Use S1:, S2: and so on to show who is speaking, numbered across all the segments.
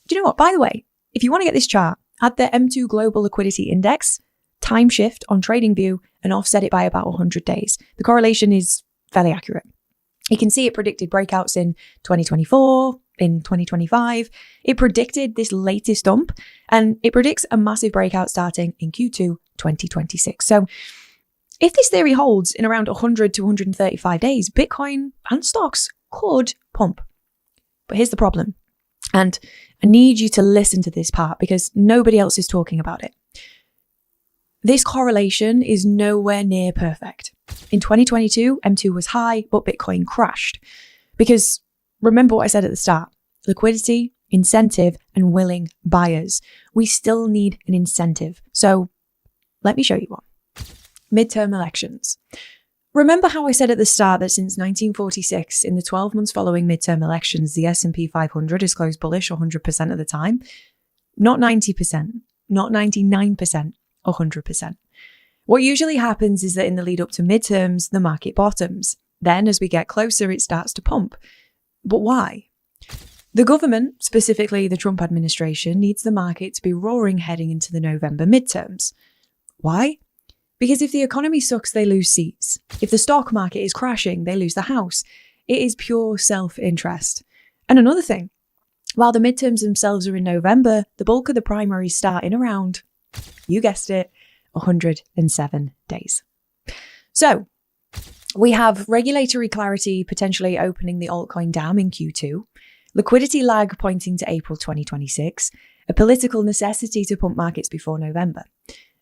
S1: Do you know what? By the way, if you want to get this chart, add the M2 Global Liquidity Index, time shift on TradingView, and offset it by about 100 days. The correlation is fairly accurate. You can see it predicted breakouts in 2024, in 2025. It predicted this latest dump, and it predicts a massive breakout starting in Q2 2026. So if this theory holds in around 100 to 135 days, Bitcoin and stocks could pump. But here's the problem. And I need you to listen to this part because nobody else is talking about it. This correlation is nowhere near perfect. In 2022, M2 was high, but Bitcoin crashed. Because remember what I said at the start, liquidity, incentive, and willing buyers. We still need an incentive. So let me show you one. Midterm elections. Remember how I said at the start that since 1946, in the 12 months following midterm elections, the S&P 500 is closed bullish 100% of the time? Not 90%, not 99%, 100%. What usually happens is that in the lead up to midterms, the market bottoms. Then as we get closer, it starts to pump. But why? The government, specifically the Trump administration, needs the market to be roaring heading into the November midterms. Why? Because if the economy sucks, they lose seats. If the stock market is crashing, they lose the house. It is pure self-interest. And another thing, while the midterms themselves are in November, the bulk of the primaries start in around, you guessed it, 107 days. So we have regulatory clarity potentially opening the altcoin dam in Q2, liquidity lag pointing to April 2026, a political necessity to pump markets before November.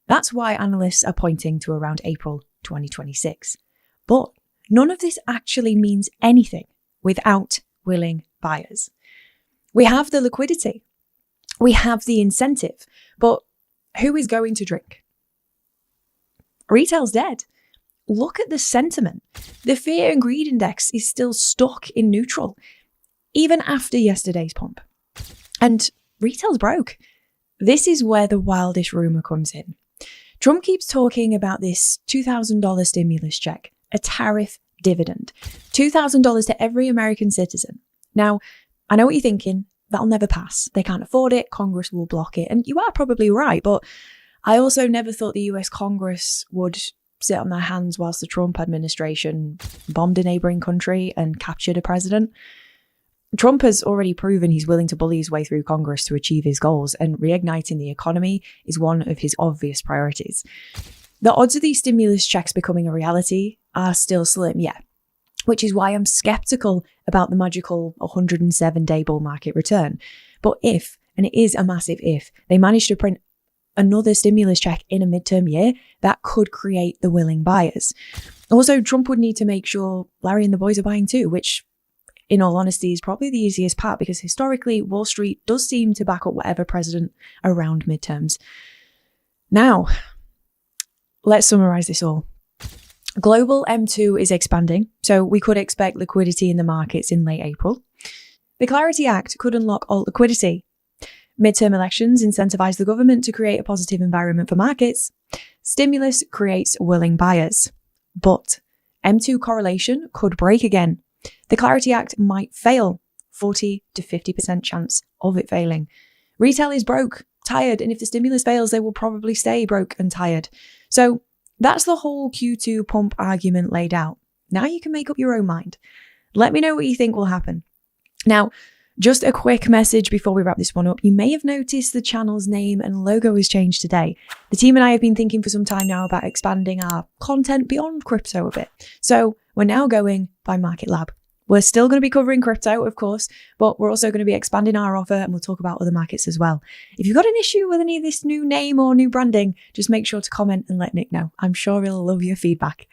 S1: That's why analysts are pointing to around April 2026. But none of this actually means anything without willing buyers. We have the liquidity. We have the incentive. But who is going to drink? Retail's dead. Look at the sentiment. The fear and greed index is still stuck in neutral, even after yesterday's pump. And retail's broke. This is where the wildest rumor comes in. Trump keeps talking about this $2,000 stimulus check, a tariff dividend, $2,000 to every American citizen. Now, I know what you're thinking. That'll never pass. They can't afford it. Congress will block it. And you are probably right. But I also never thought the US Congress would sit on their hands whilst the Trump administration bombed a neighboring country and captured a president. Trump has already proven he's willing to bully his way through Congress to achieve his goals, and reigniting the economy is one of his obvious priorities. The odds of these stimulus checks becoming a reality are still slim, yeah, which is why I'm skeptical about the magical 107-day bull market return. But if, and it is a massive if, they manage to print another stimulus check in a midterm year, that could create the willing buyers. Also, Trump would need to make sure Larry and the boys are buying too, which in all honesty is probably the easiest part because historically Wall Street does seem to back up whatever president around midterms. Now, let's summarize this all. Global M2 is expanding, so we could expect liquidity in the markets in late April. The Clarity Act could unlock alt liquidity. Midterm elections incentivize the government to create a positive environment for markets. Stimulus creates willing buyers. But M2 correlation could break again. The Clarity Act might fail, 40 to 50% chance of it failing. Retail is broke, tired, and if the stimulus fails, they will probably stay broke and tired. So that's the whole Q2 pump argument laid out. Now you can make up your own mind. Let me know what you think will happen. Now, just a quick message before we wrap this one up. You may have noticed the channel's name and logo has changed today. The team and I have been thinking for some time now about expanding our content beyond crypto a bit. So we're now going by Market Lab. We're still going to be covering crypto, of course, but we're also going to be expanding our offer and we'll talk about other markets as well. If you've got an issue with any of this new name or new branding, just make sure to comment and let Nick know. I'm sure he'll love your feedback.